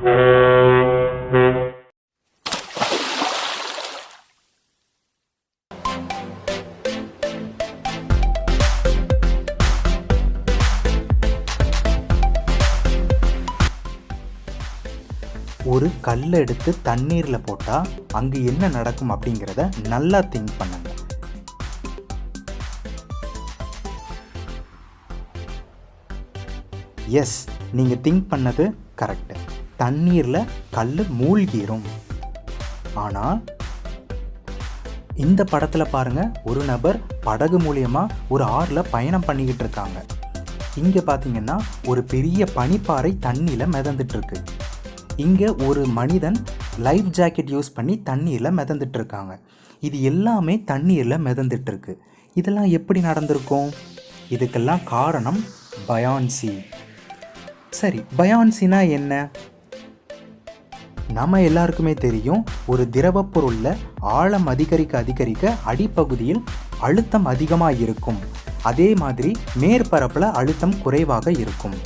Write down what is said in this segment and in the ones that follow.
ஒரு கல்லை எடுத்து தண்ணீரில் போட்டால் அங்கே என்ன நடக்கும் அப்படிங்கிறத நல்லா திங்க் பண்ணுங்க. எஸ், நீங்கள் திங்க் பண்ணது கரெக்டு. தண்ணீரில் கல் மூழ்கிரும். ஆனால் இந்த படத்தில் பாருங்கள், ஒரு நபர் படகு மூலியமாக ஒரு ஆறில் பயணம் பண்ணிக்கிட்டு இருக்காங்க. இங்கே பார்த்தீங்கன்னா ஒரு பெரிய பனிப்பாறை தண்ணியில் மிதந்துட்டுருக்கு. இங்கே ஒரு மனிதன் லைஃப் ஜாக்கெட் யூஸ் பண்ணி தண்ணீரில் மிதந்துட்டு இருக்காங்க. இது எல்லாமே தண்ணீரில் மிதந்துட்டுருக்கு. இதெல்லாம் எப்படி நடந்திருக்கும்? இதுக்கெல்லாம் காரணம் பயான்சி. சரி, பயான்சினா என்ன? நம்ம எல்லாருக்குமே தெரியும், ஒரு திரவப் பொருளில் ஆழம் அதிகரிக்க அடிப்பகுதியில் அழுத்தம் அதிகமாக இருக்கும். அதே மாதிரி மேற்பரப்பில் அழுத்தம் குறைவாக இருக்கும்.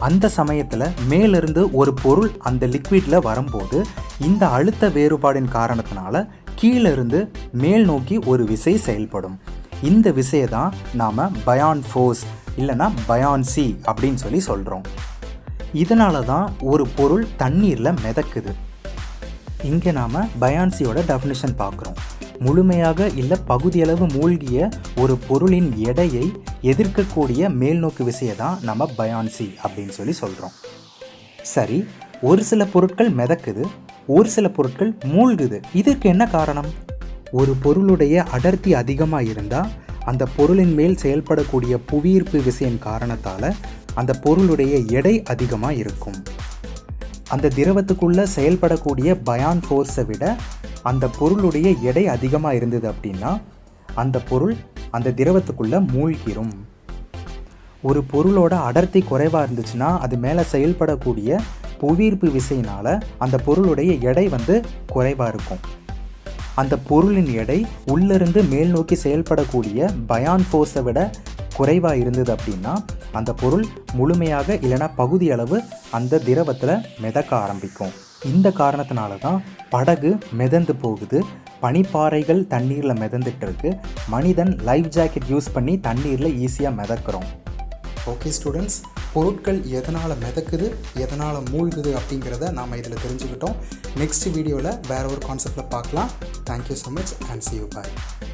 அந்த சமயத்தில் மேலிருந்து ஒரு பொருள் அந்த லிக்விடில் வரும்போது இந்த அழுத்த வேறுபாடின் காரணத்தினால கீழிருந்து மேல் நோக்கி ஒரு விசை செயல்படும். இந்த விசையை தான் நாம் பயான் ஃபோர்ஸ் இல்லைன்னா பயான்சி அப்படின்னு சொல்கிறோம். இதனால தான் ஒரு பொருள் தண்ணீரில் மிதக்குது. இங்கே நாம் பயான்சியோட டெஃபினிஷன் பார்க்குறோம். முழுமையாக இல்லை பகுதியளவு மூழ்கிய ஒரு பொருளின் எடையை எதிர்க்கக்கூடிய மேல்நோக்கு விசையை தான் நம்ம பயான்சி அப்படின்னு சொல்கிறோம். சரி, ஒரு சில பொருட்கள் மிதக்குது, ஒரு சில பொருட்கள் மூழ்குது. இதற்கு என்ன காரணம்? ஒரு பொருளுடைய அடர்த்தி அதிகமாக இருந்தால் அந்த பொருளின் மேல் செயல்படக்கூடிய புவியீர்ப்பு விசையின் காரணத்தால் அந்த பொருளுடைய எடை அதிகமாக இருக்கும். அந்த திரவத்துக்குள்ளே செயல்படக்கூடிய பயான் ஃபோர்ஸை விட அந்த பொருளுடைய எடை அதிகமாக இருந்தது அப்படின்னா அந்த பொருள் அந்த திரவத்துக்குள்ளே மூழ்கிரும். ஒரு பொருளோட அடர்த்தி குறைவாக இருந்துச்சுன்னா அது மேலே செயல்படக்கூடிய புவியீர்ப்பு விசையினால் அந்த பொருளுடைய எடை குறைவாக இருக்கும். அந்த பொருளின் எடை உள்ளிருந்து மேல் நோக்கி செயல்படக்கூடிய பயான் ஃபோர்ஸை விட குறைவாக இருந்தது அப்படின்னா அந்த பொருள் முழுமையாக இல்லைனா பகுதி அளவு அந்த திரவத்தில் மிதக்க ஆரம்பிக்கும். இந்த காரணத்தினால தான் படகு மிதந்து போகுது, பனிப்பாறைகள் தண்ணீரில் மிதந்துட்டு இருக்கு, மனிதன் லைஃப் ஜாக்கெட் யூஸ் பண்ணி தண்ணீரில் ஈஸியாக மிதக்கிறோம். ஓகே ஸ்டூடெண்ட்ஸ், பொருட்கள் எதனால் மிதக்குது எதனால் மூழ்குது அப்படிங்கிறத நாம் இதில் தெரிஞ்சுக்கிட்டோம். நெக்ஸ்ட் வீடியோவில் வேறு ஒரு கான்செப்டில் பார்க்கலாம். Thank you so much and see you. Bye.